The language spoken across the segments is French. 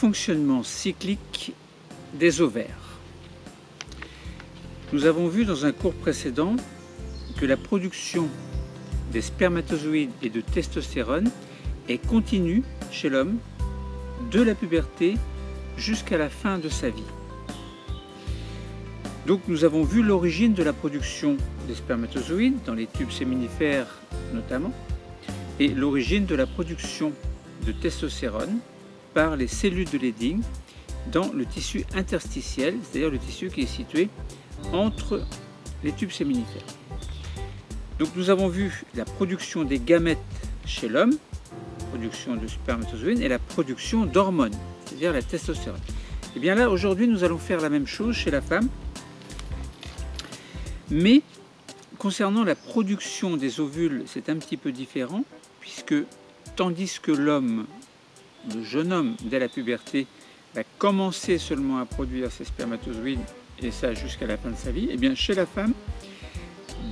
fonctionnement cyclique des ovaires. Nous avons vu dans un cours précédent que la production des spermatozoïdes et de testostérone est continue chez l'homme de la puberté jusqu'à la fin de sa vie. Donc nous avons vu l'origine de la production des spermatozoïdes dans les tubes séminifères notamment, et l'origine de la production de testostérone par les cellules de Leydig dans le tissu interstitiel, c'est-à-dire le tissu qui est situé entre les tubes séminifères. Donc nous avons vu la production des gamètes chez l'homme, production de spermatozoïdes, et la production d'hormones, c'est-à-dire la testostérone. Et bien là, aujourd'hui, nous allons faire la même chose chez la femme, mais concernant la production des ovules, c'est un petit peu différent, puisque tandis que l'homme, le jeune homme, dès la puberté, va commencer seulement à produire ses spermatozoïdes, et ça jusqu'à la fin de sa vie, et bien chez la femme,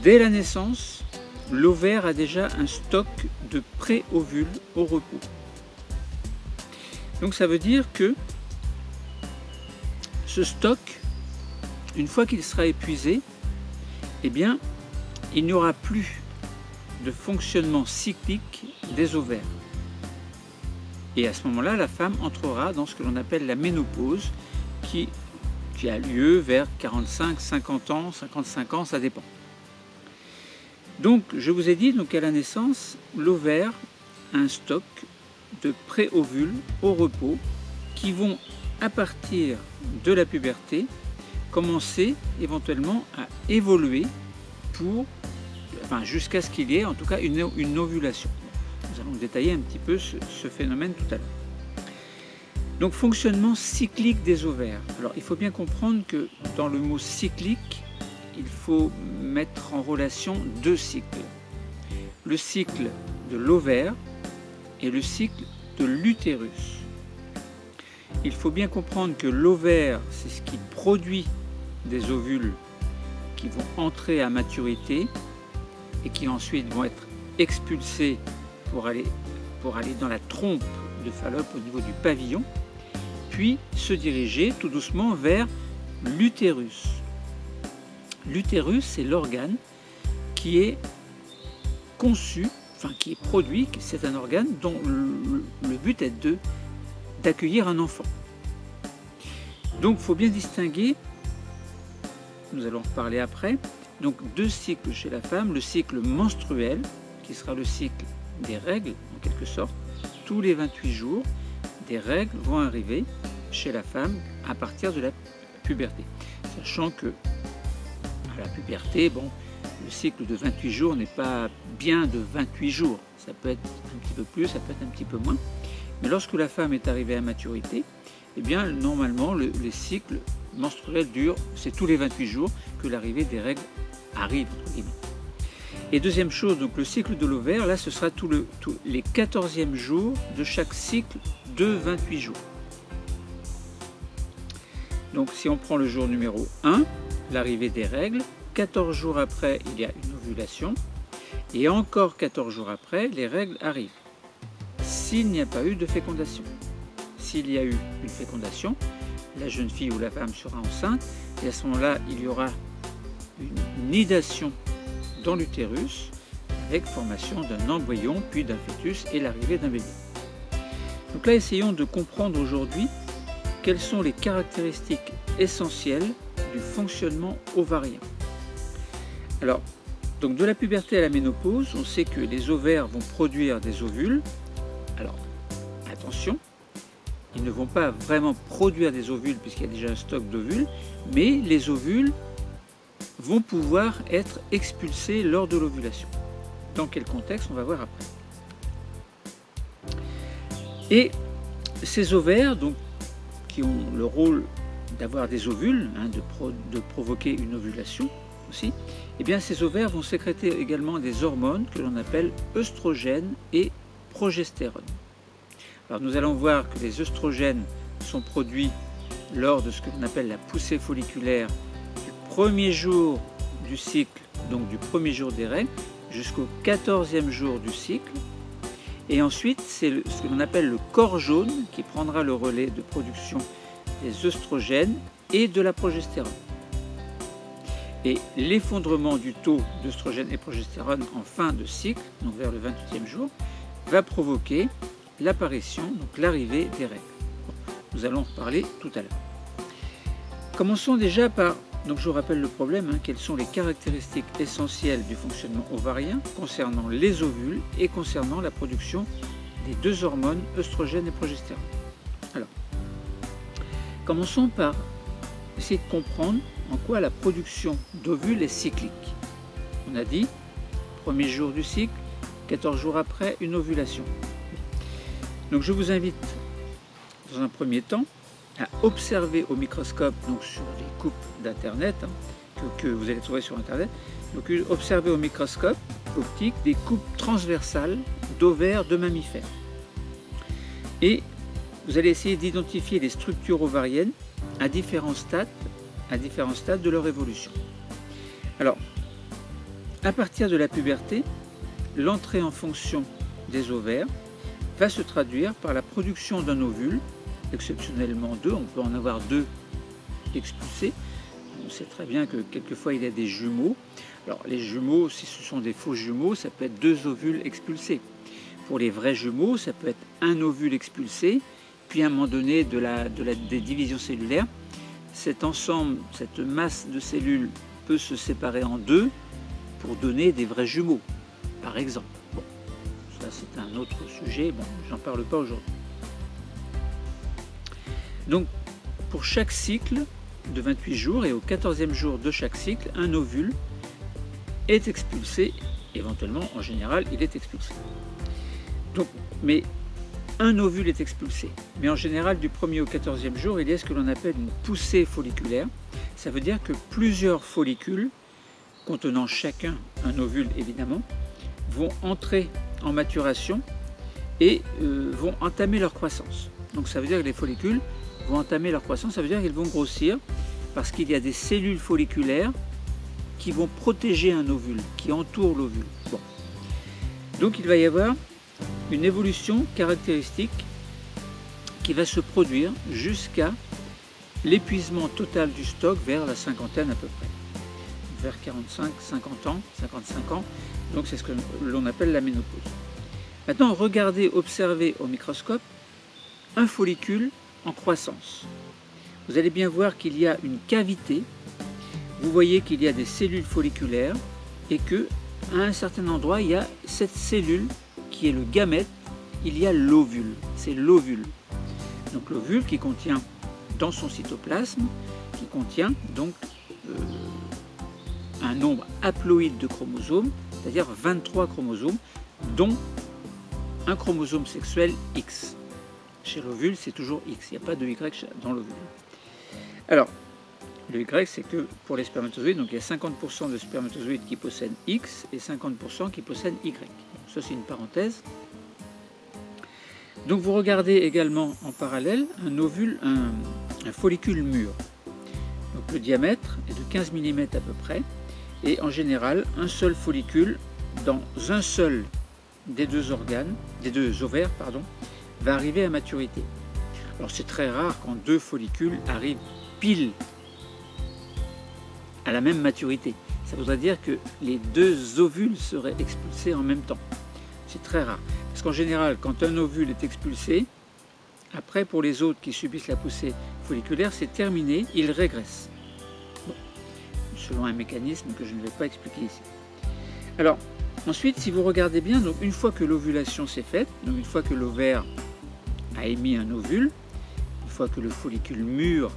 dès la naissance, l'ovaire a déjà un stock de pré-ovules au repos. Donc ça veut dire que ce stock, une fois qu'il sera épuisé, eh bien, il n'y aura plus de fonctionnement cyclique des ovaires. Et à ce moment-là, la femme entrera dans ce que l'on appelle la ménopause, qui a lieu vers 45, 50 ans, 55 ans, ça dépend. Donc, je vous ai dit qu'à la naissance, l'ovaire a un stock de pré-ovules au repos qui vont, à partir de la puberté, commencer éventuellement à évoluer jusqu'à ce qu'il y ait en tout cas une ovulation. Nous allons détailler un petit peu ce phénomène tout à l'heure. Donc, fonctionnement cyclique des ovaires. Alors, il faut bien comprendre que dans le mot cyclique, il faut mettre en relation deux cycles. Le cycle de l'ovaire et le cycle de l'utérus. Il faut bien comprendre que l'ovaire, c'est ce qui produit des ovules qui vont entrer à maturité et qui ensuite vont être expulsés pour aller dans la trompe de Fallope au niveau du pavillon, puis se diriger tout doucement vers l'utérus. L'utérus, c'est l'organe qui est conçu, qui est produit, c'est un organe dont le but est d'accueillir un enfant. Donc il faut bien distinguer, nous allons en reparler après, donc deux cycles chez la femme, le cycle menstruel, qui sera le cycle des règles en quelque sorte, tous les 28 jours, des règles vont arriver chez la femme à partir de la puberté. Sachant que à la puberté, le cycle de 28 jours n'est pas bien de 28 jours. Ça peut être un petit peu plus, ça peut être un petit peu moins. Mais lorsque la femme est arrivée à maturité, eh bien, normalement, les cycles menstruels durent, c'est tous les 28 jours que l'arrivée des règles arrive, entre guillemets. Et deuxième chose, donc le cycle de l'ovaire, là, ce sera tous les 14e jours de chaque cycle de 28 jours. Donc, si on prend le jour numéro 1, l'arrivée des règles, 14 jours après, il y a une ovulation, et encore 14 jours après, les règles arrivent. S'il n'y a pas eu de fécondation. S'il y a eu une fécondation, la jeune fille ou la femme sera enceinte, et à ce moment-là, il y aura une nidation dans l'utérus, avec formation d'un embryon, puis d'un fœtus et l'arrivée d'un bébé. Donc là, essayons de comprendre aujourd'hui quelles sont les caractéristiques essentielles du fonctionnement ovarien. Alors, donc de la puberté à la ménopause, on sait que les ovaires vont produire des ovules. Alors, attention, ils ne vont pas vraiment produire des ovules puisqu'il y a déjà un stock d'ovules, mais les ovules vont pouvoir être expulsés lors de l'ovulation. Dans quel contexte, on va voir après. Et ces ovaires, donc, qui ont le rôle d'avoir des ovules, de provoquer une ovulation aussi, eh bien ces ovaires vont sécréter également des hormones que l'on appelle œstrogènes et progestérone. Alors nous allons voir que les œstrogènes sont produits lors de ce que l'on appelle la poussée folliculaire du premier jour du cycle, donc du premier jour des règles, jusqu'au 14e jour du cycle. Et ensuite, c'est ce que l'on appelle le corps jaune qui prendra le relais de production des œstrogènes et de la progestérone. Et l'effondrement du taux d'œstrogène et progestérone en fin de cycle, donc vers le 28e jour, va provoquer l'apparition, donc l'arrivée des règles. Bon, nous allons en reparler tout à l'heure. Commençons déjà par, donc je vous rappelle le problème, quelles sont les caractéristiques essentielles du fonctionnement ovarien concernant les ovules et concernant la production des deux hormones œstrogène et progestérone. Alors, commençons par essayer de comprendre en quoi la production d'ovules est cyclique. On a dit, premier jour du cycle, 14 jours après, une ovulation. Donc je vous invite, dans un premier temps, à observer au microscope, donc sur les coupes d'internet, que vous allez trouver sur internet, donc observer au microscope optique des coupes transversales d'ovaires de mammifères. Et vous allez essayer d'identifier les structures ovariennes à différents stades de leur évolution. Alors, à partir de la puberté, l'entrée en fonction des ovaires va se traduire par la production d'un ovule, exceptionnellement deux, on peut en avoir deux expulsés. On sait très bien que quelquefois il y a des jumeaux. Alors les jumeaux, si ce sont des faux jumeaux, ça peut être deux ovules expulsés. Pour les vrais jumeaux, ça peut être un ovule expulsé, puis à un moment donné des divisions cellulaires, cet ensemble, cette masse de cellules peut se séparer en deux pour donner des vrais jumeaux, par exemple. Bon, ça c'est un autre sujet, bon, j'en parle pas aujourd'hui. Donc, pour chaque cycle de 28 jours et au 14e jour de chaque cycle, un ovule est expulsé, éventuellement, en général, il est expulsé. Donc, mais un ovule est expulsé. Mais en général, du 1er au 14e jour, il y a ce que l'on appelle une poussée folliculaire. Ça veut dire que plusieurs follicules, contenant chacun un ovule évidemment, vont entrer en maturation et vont entamer leur croissance. Donc ça veut dire que les follicules vont entamer leur croissance, ça veut dire qu'ils vont grossir parce qu'il y a des cellules folliculaires qui vont protéger un ovule, qui entourent l'ovule. Bon. Donc il va y avoir une évolution caractéristique qui va se produire jusqu'à l'épuisement total du stock vers la cinquantaine à peu près, vers 45, 50 ans, 55 ans, donc c'est ce que l'on appelle la ménopause. Maintenant, regardez, observez au microscope un follicule en croissance. Vous allez bien voir qu'il y a une cavité, vous voyez qu'il y a des cellules folliculaires et que à un certain endroit, il y a cette cellule qui est le gamète, il y a l'ovule, c'est l'ovule. Donc l'ovule qui contient dans son cytoplasme, qui contient donc un nombre haploïde de chromosomes, c'est-à-dire 23 chromosomes, dont un chromosome sexuel X. Chez l'ovule, c'est toujours X, il n'y a pas de Y dans l'ovule. Alors, le Y, c'est que pour les spermatozoïdes, donc il y a 50% de spermatozoïdes qui possèdent X et 50% qui possèdent Y. Donc, ça, c'est une parenthèse. Donc, vous regardez également en parallèle un ovule, un follicule mûr. Donc, le diamètre est de 15 mm à peu près. Et en général, un seul follicule dans un seul des deux ovaires, va arriver à maturité. Alors, c'est très rare quand deux follicules arrivent pile à la même maturité. Ça voudrait dire que les deux ovules seraient expulsés en même temps. C'est très rare. Parce qu'en général, quand un ovule est expulsé, après pour les autres qui subissent la poussée folliculaire, c'est terminé, ils régressent. Bon. Selon un mécanisme que je ne vais pas expliquer ici. Alors, ensuite, si vous regardez bien, donc une fois que l'ovulation s'est faite, donc une fois que l'ovaire a émis un ovule, une fois que le follicule mûr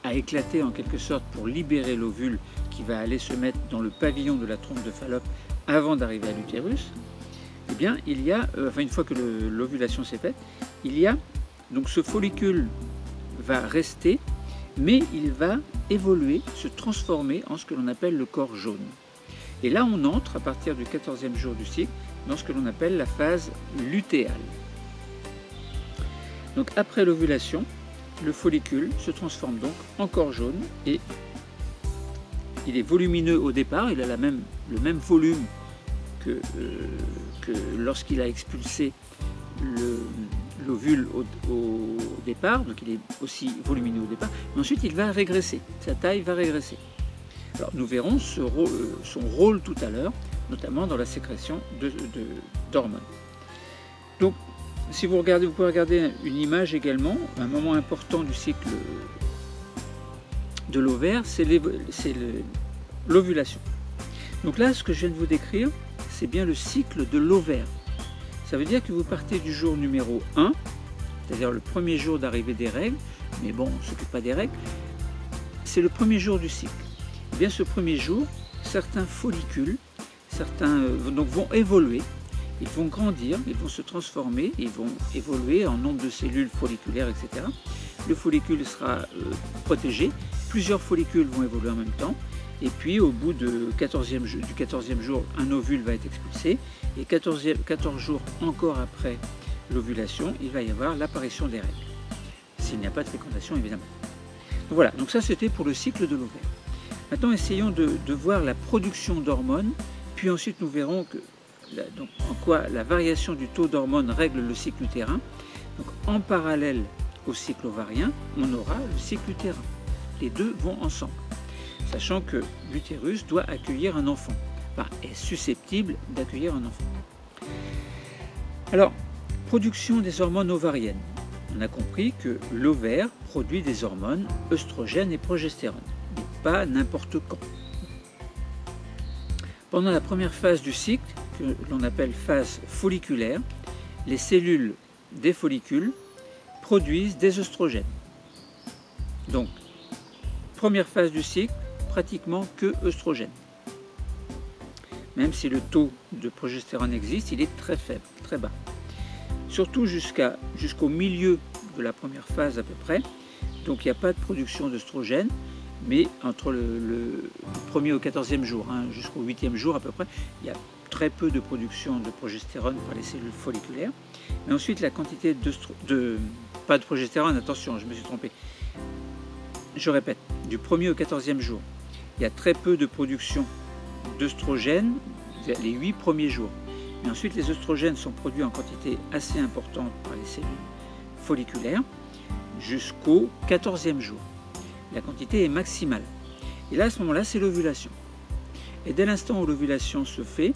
a éclaté en quelque sorte pour libérer l'ovule qui va aller se mettre dans le pavillon de la trompe de Fallope avant d'arriver à l'utérus, eh bien, il y a, une fois que l'ovulation s'est faite, il y a, donc ce follicule va rester, mais il va évoluer, se transformer en ce que l'on appelle le corps jaune. Et là, on entre, à partir du 14e jour du cycle, dans ce que l'on appelle la phase lutéale. Donc, après l'ovulation, le follicule se transforme donc en corps jaune et il est volumineux au départ, il a le même volume que lorsqu'il a expulsé l'ovule au départ, donc il est aussi volumineux au départ, mais ensuite il va régresser, sa taille va régresser. Alors nous verrons son rôle tout à l'heure, notamment dans la sécrétion d'hormones. Donc si vous regardez, vous pouvez regarder une image également, un moment important du cycle de l'ovaire, c'est l'ovulation. Donc là, ce que je viens de vous décrire, c'est bien le cycle de l'ovaire. Ça veut dire que vous partez du jour numéro 1, c'est-à-dire le premier jour d'arrivée des règles, mais bon, on ne s'occupe pas des règles, c'est le premier jour du cycle. Et bien ce premier jour, certains follicules, donc, vont évoluer, ils vont grandir, ils vont se transformer, ils vont évoluer en nombre de cellules folliculaires, etc. Le follicule sera protégé, plusieurs follicules vont évoluer en même temps, et puis au bout du 14e jour, un ovule va être expulsé, et 14 jours encore après l'ovulation, il va y avoir l'apparition des règles, s'il n'y a pas de fécondation évidemment. Donc voilà, donc ça c'était pour le cycle de l'ovaire. Maintenant essayons de voir la production d'hormones, puis ensuite nous verrons donc, en quoi la variation du taux d'hormones règle le cycle utérin. Donc en parallèle au cycle ovarien, on aura le cycle utérin. Les deux vont ensemble, sachant que l'utérus doit accueillir un enfant, enfin, est susceptible d'accueillir un enfant. Alors, production des hormones ovariennes. On a compris que l'ovaire produit des hormones œstrogène et progestérone, mais pas n'importe quand. Pendant la première phase du cycle, que l'on appelle phase folliculaire, les cellules des follicules produisent des œstrogènes. Donc, première phase du cycle, pratiquement que œstrogène. Même si le taux de progestérone existe, il est très faible, très bas. Surtout jusqu'au milieu de la première phase à peu près. Donc il n'y a pas de production d'œstrogène, mais entre le 1er au 14e jour, jusqu'au 8e jour à peu près, il y a très peu de production de progestérone par les cellules folliculaires. Mais ensuite la quantité pas de progestérone, attention, je me suis trompé. Je répète, du 1er au 14e jour, il y a très peu de production d'œstrogène les 8 premiers jours. Mais ensuite, les œstrogènes sont produits en quantité assez importante par les cellules folliculaires jusqu'au 14e jour. La quantité est maximale. Et là, à ce moment-là, c'est l'ovulation. Et dès l'instant où l'ovulation se fait,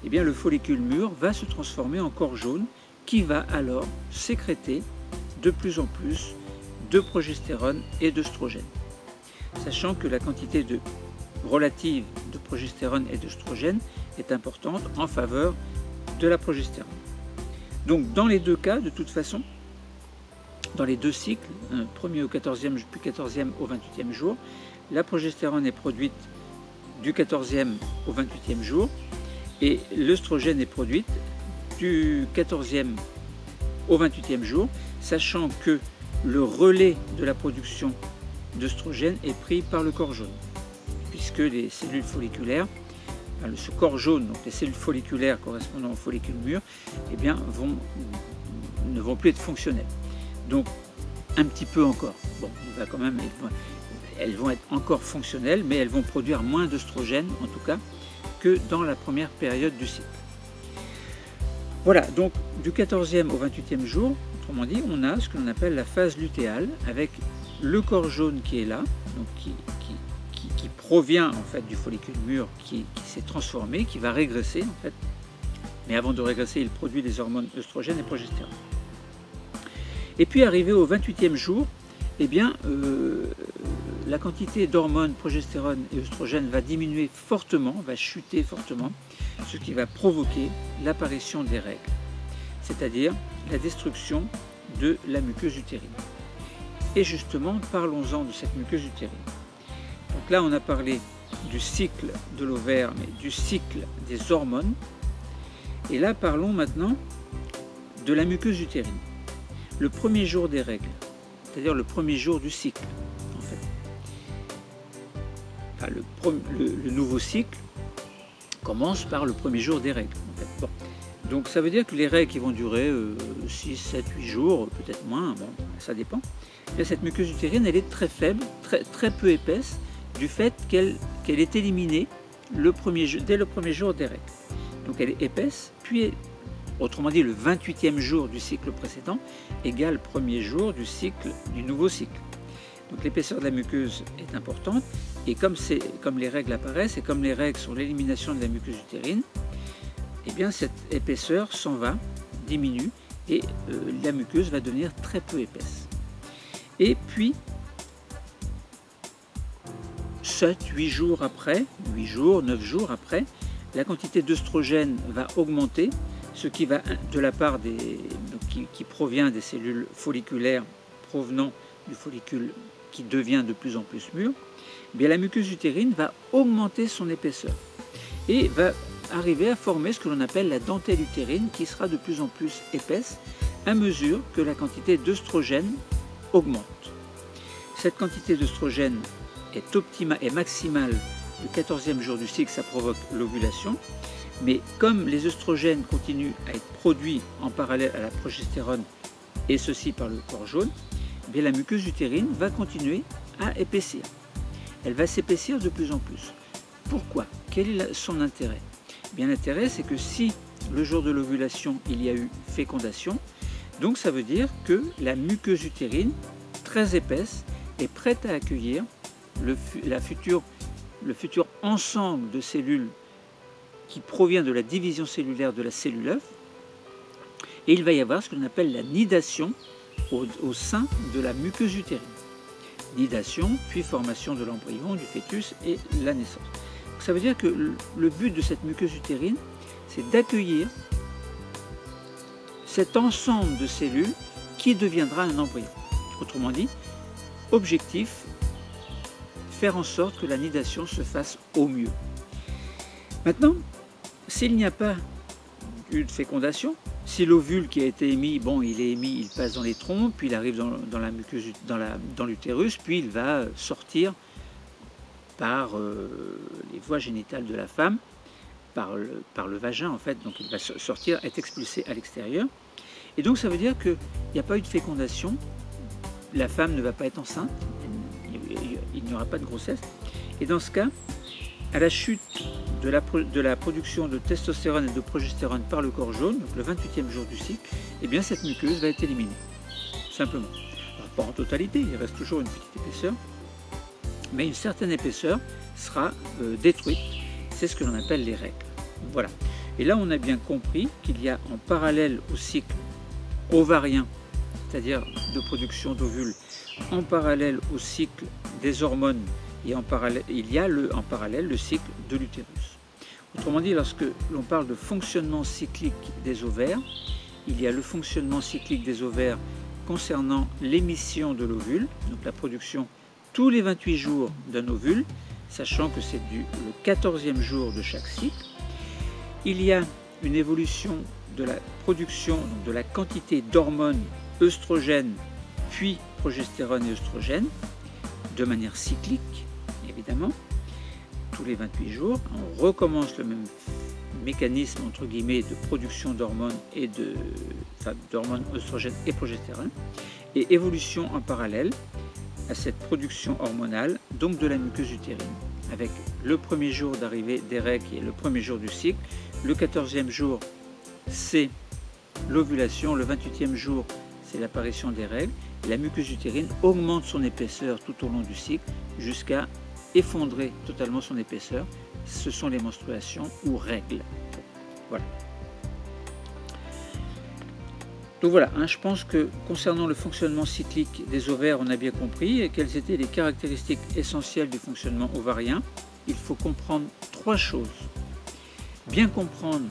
eh bien, le follicule mûr va se transformer en corps jaune qui va alors sécréter de plus en plus de progestérone et d'œstrogène. Sachant que la quantité relative de progestérone et d'œstrogène est importante en faveur de la progestérone. Donc dans les deux cas, de toute façon, dans les deux cycles, 1er au 14e puis 14e au 28e jour, la progestérone est produite du 14e au 28e jour et l'œstrogène est produite du 14e au 28e jour, sachant que le relais de la production d'œstrogène est pris par le corps jaune, puisque les cellules folliculaires, ce corps jaune, donc les cellules folliculaires correspondant aux follicules mûrs, eh bien, ne vont plus être fonctionnelles. Donc, un petit peu encore. Bon, elles vont être encore fonctionnelles, mais elles vont produire moins d'œstrogène, en tout cas, que dans la première période du cycle. Voilà, donc du 14e au 28e jour, autrement dit, on a ce que l'on appelle la phase lutéale, avec le corps jaune qui est là, donc qui provient en fait du follicule mûr qui s'est transformé, qui va régresser en fait. Mais avant de régresser, il produit des hormones œstrogène et progestérone. Et puis arrivé au 28e jour, eh bien, la quantité d'hormones, progestérone et œstrogène va diminuer fortement, va chuter fortement, ce qui va provoquer l'apparition des règles, c'est-à-dire la destruction de la muqueuse utérine. Et justement, parlons-en de cette muqueuse utérine. Donc là, on a parlé du cycle de l'ovaire, mais du cycle des hormones. Et là, parlons maintenant de la muqueuse utérine. Le premier jour des règles, c'est-à-dire le premier jour du cycle, en fait. Enfin, le nouveau cycle commence par le premier jour des règles. En fait. Bon. Donc ça veut dire que les règles qui vont durer 6, 7, 8 jours, peut-être moins, bon, ça dépend. Et cette muqueuse utérine, elle est très faible, très peu épaisse, du fait qu'elle est éliminée dès le premier jour des règles. Donc elle est épaisse, puis, autrement dit, le 28e jour du cycle précédent égale premier jour du nouveau cycle. Donc l'épaisseur de la muqueuse est importante, et comme les règles apparaissent, et comme les règles sont l'élimination de la muqueuse utérine, eh bien cette épaisseur s'en va, diminue, et la muqueuse va devenir très peu épaisse. Et puis, 7, 8 jours après, 8 jours, 9 jours après, la quantité d'œstrogène va augmenter, ce qui va, de la part qui provient des cellules folliculaires provenant du follicule qui devient de plus en plus mûr, bien la muqueuse utérine va augmenter son épaisseur et va arriver à former ce que l'on appelle la dentelle utérine, qui sera de plus en plus épaisse à mesure que la quantité d'œstrogène augmente. Cette quantité d'œstrogène est maximale le 14e jour du cycle, ça provoque l'ovulation, mais comme les œstrogènes continuent à être produits en parallèle à la progestérone, et ceci par le corps jaune, bien la muqueuse utérine va continuer à épaissir. Elle va s'épaissir de plus en plus. Pourquoi? Quel est son intérêt? Bien, l'intérêt, c'est que si le jour de l'ovulation, il y a eu fécondation, donc ça veut dire que la muqueuse utérine, très épaisse, est prête à accueillir le futur ensemble de cellules qui provient de la division cellulaire de la cellule œuf, et il va y avoir ce qu'on appelle la nidation au sein de la muqueuse utérine. Nidation, puis formation de l'embryon, du fœtus et la naissance. Donc ça veut dire que le but de cette muqueuse utérine, c'est d'accueillir cet ensemble de cellules qui deviendra un embryon. Autrement dit, objectif, faire en sorte que la nidation se fasse au mieux. Maintenant, s'il n'y a pas eu de fécondation, si l'ovule qui a été émis, bon, il est émis, il passe dans les trompes, puis il arrive dans la muqueuse, dans l'utérus, puis il va sortir par les voies génitales de la femme, par le vagin en fait, donc il va sortir, être expulsé à l'extérieur. Et donc ça veut dire qu'il n'y a pas eu de fécondation, la femme ne va pas être enceinte, il n'y aura pas de grossesse. Et dans ce cas, à la chute de la production de testostérone et de progestérone par le corps jaune, donc le 28e jour du cycle, eh bien cette muqueuse va être éliminée, simplement. Alors, pas en totalité, il reste toujours une petite épaisseur, mais une certaine épaisseur sera détruite. C'est ce que l'on appelle les règles. Voilà. Et là, on a bien compris qu'il y a en parallèle au cycle ovarien, c'est-à-dire de production d'ovules, en parallèle au cycle des hormones, et en parallèle, il y a en parallèle le cycle de l'utérus. Autrement dit, lorsque l'on parle de fonctionnement cyclique des ovaires, il y a le fonctionnement cyclique des ovaires concernant l'émission de l'ovule, donc la production tous les 28 jours d'un ovule, sachant que c'est le 14e jour de chaque cycle. Il y a une évolution de la production, donc de la quantité d'hormones œstrogènes, puis progestérone et œstrogène, de manière cyclique, évidemment, tous les 28 jours. On recommence le même mécanisme, entre guillemets, de production d'hormones d'hormones œstrogènes et progestérone, et évolution en parallèle à cette production hormonale, donc de la muqueuse utérine, avec le premier jour d'arrivée des règles qui est le premier jour du cycle, le 14e jour c'est l'ovulation, le 28e jour c'est l'apparition des règles. La muqueuse utérine augmente son épaisseur tout au long du cycle jusqu'à effondrer totalement son épaisseur. Ce sont les menstruations ou règles. Voilà. Donc voilà, je pense que concernant le fonctionnement cyclique des ovaires, on a bien compris et quelles étaient les caractéristiques essentielles du fonctionnement ovarien. Il faut comprendre 3 choses. Bien comprendre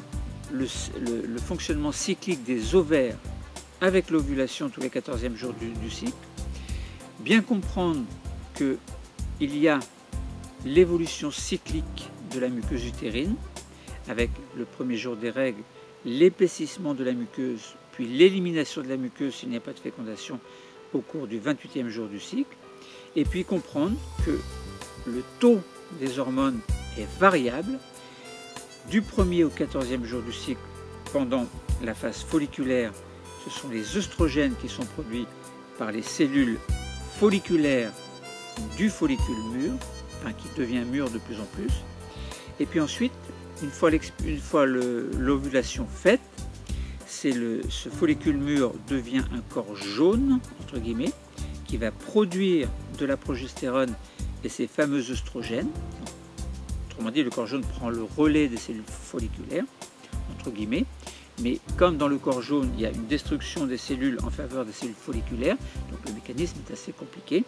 le fonctionnement cyclique des ovaires avec l'ovulation tous les 14e jours du cycle. Bien comprendre qu'il y a l'évolution cyclique de la muqueuse utérine, avec le premier jour des règles, l'épaississement de la muqueuse, puis l'élimination de la muqueuse s'il n'y a pas de fécondation au cours du 28e jour du cycle, et puis comprendre que le taux des hormones est variable du 1er au 14e jour du cycle. Pendant la phase folliculaire, ce sont les œstrogènes qui sont produits par les cellules folliculaires du follicule mûr, enfin qui devient mûr de plus en plus. Et puis ensuite, une fois l'ovulation faite, ce follicule mûr devient un corps jaune, entre guillemets, qui va produire de la progestérone et ces fameux œstrogènes. Autrement dit, le corps jaune prend le relais des cellules folliculaires, entre guillemets, mais comme dans le corps jaune, il y a une destruction des cellules en faveur des cellules folliculaires, donc le mécanisme est assez compliqué.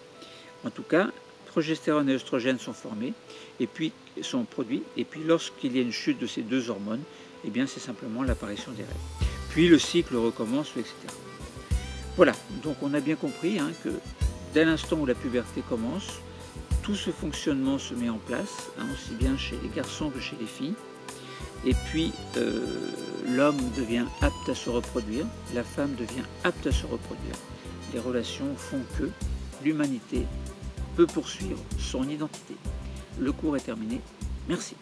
En tout cas, progestérone et œstrogènes sont formés, et puis sont produits, et puis lorsqu'il y a une chute de ces deux hormones, eh bien c'est simplement l'apparition des règles. Puis le cycle recommence, etc. Voilà, donc on a bien compris que dès l'instant où la puberté commence, tout ce fonctionnement se met en place, aussi bien chez les garçons que chez les filles. Et puis l'homme devient apte à se reproduire, la femme devient apte à se reproduire. Les relations font que l'humanité peut poursuivre son identité. Le cours est terminé. Merci.